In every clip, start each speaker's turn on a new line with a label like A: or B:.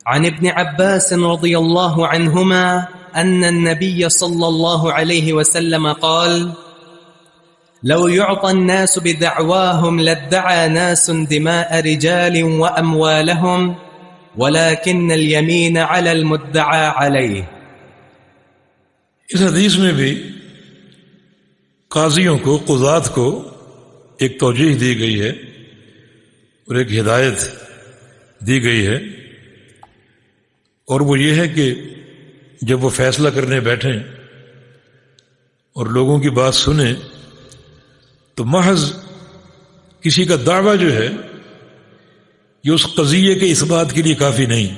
A: عن ابن عباس رضي الله عنهما أن النبي صلى الله عليه وسلم قال: لو يعطى الناس بدعواهم لادعى ناس دماء رجال وأموالهم ولكن اليمين على المدعى عليه.
B: اس حدیث میں بھی قاضیوں کو، قضات کو ایک توجیہ دی گئی ہے اور ایک ہدایت دی گئی ہے، اور وہ یہ ہے کہ جب وہ فیصلہ کرنے بیٹھیں اور لوگوں کی بات سنیں تو محض کسی کا دعویٰ جو ہے یہ اس قضیے کے اس بات کے لیے کافی نہیں.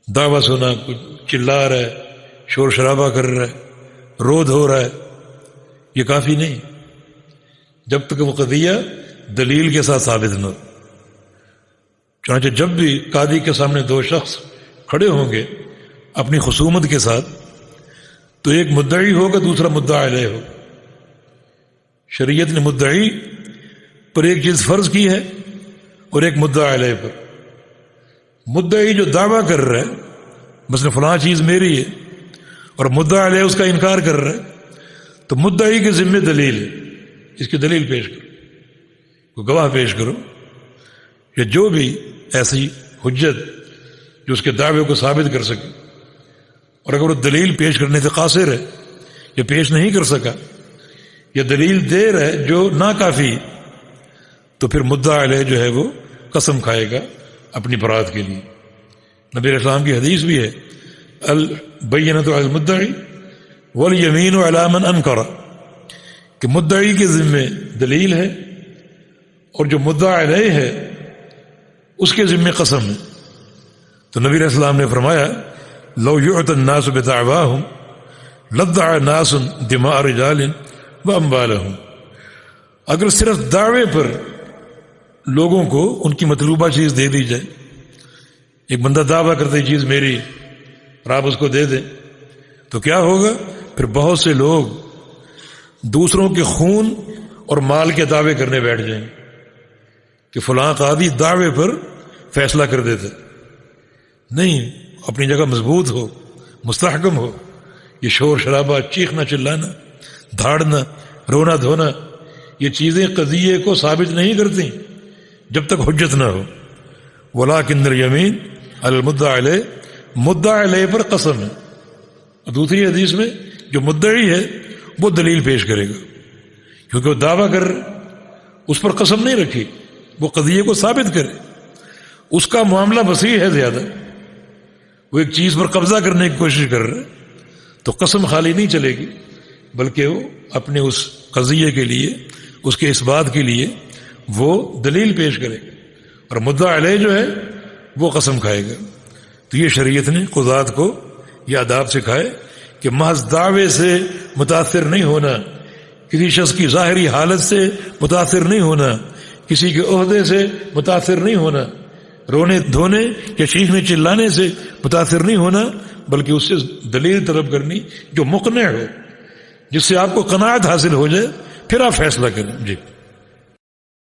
B: دعویٰ سنا، کچھ چلا رہا ہے، شور شرابہ کر رہا ہے، رود ہو رہا ہے، یہ کافی نہیں جب تک وہ قضیہ دلیل کے ساتھ ثابت نہ ہو. چنانچہ جب بھی قاضی کے سامنے دو شخص کھڑے ہوں گے اپنی خصومت کے ساتھ تو ایک مدعی ہوگا، دوسرا مدعا علیہ ہو. شریعت نے مدعی پر ایک چیز فرض کی ہے اور ایک مدعا علیہ پر. مدعی جو دعویٰ کر رہا ہے مثلا فلاں چیز میری ہے اور مدعا علیہ اس کا انکار کر رہا ہے تو مدعی کے ذمہ دلیل ہے، اس کی دلیل پیش کرو، کوئی گواہ پیش کرو یا جو بھی ایسی حجت جو اس کے دعوے کو ثابت کر سکے. اور اگر وہ دلیل پیش کرنے سے قاصر ہے یا پیش نہیں کر سکا یا دلیل دیر ہے جو ناکافی، تو پھر مدعا علیہ جو ہے وہ قسم کھائے گا اپنی برات کے لیے. نبی علیہ السلام کی حدیث بھی ہے البینۃ علی المدعی والیمین علی من انکر، کہ مدعی کے ذمے دلیل ہے اور جو مدعا علیہ ہے اس کے ذمے قسم ہے. تو نبی علیہ السلام نے فرمایا لو یعطى الناس بدعواهم لادعى ناس دماء رجال واموالهم. اگر صرف دعوے پر لوگوں کو ان کی مطلوبہ چیز دے دی جائے، ایک بندہ دعویٰ کرتا ہے چیز میری اور آپ اس کو دے دیں، تو کیا ہوگا؟ پھر بہت سے لوگ دوسروں کے خون اور مال کے دعوے کرنے بیٹھ جائیں کہ فلاں قاضی دعوے پر فیصلہ کر دیتا. نہیں، اپنی جگہ مضبوط ہو، مستحکم ہو. یہ شور شرابہ، چیخنا چلانا، دھاڑنا، رونا دھونا، یہ چیزیں قضیے کو ثابت نہیں کرتی جب تک حجت نہ ہو. ولیکن الیمین علی المدعی علیہ، مدعا علیہ پر قسم ہے. دوسری حدیث میں جو مدعی ہے وہ دلیل پیش کرے گا کیونکہ وہ دعویٰ کر اس پر قسم نہیں رکھی، وہ قضیے کو ثابت کرے. اس کا معاملہ وسیع ہے زیادہ، وہ ایک چیز پر قبضہ کرنے کی کوشش کر رہا ہے تو قسم خالی نہیں چلے گی، بلکہ وہ اپنے اس قضیے کے لیے، اس کے اس بات کے لیے وہ دلیل پیش کرے گا. اور مدعا علیہ جو ہے وہ قسم کھائے گا. تو یہ شریعت نے قضات کو یہ آداب سکھائے کہ محض دعوے سے متاثر نہیں ہونا، کسی شخص کی ظاہری حالت سے متاثر نہیں ہونا، کسی کے عہدے سے متاثر نہیں ہونا، رونے دھونے یا چیخنے چلانے سے متاثر نہیں ہونا، بلکہ اس سے دلیل طلب کرنی جو مقنع ہو، جس سے آپ کو قناعت حاصل ہو جائے، پھر آپ فیصلہ کریں. جی.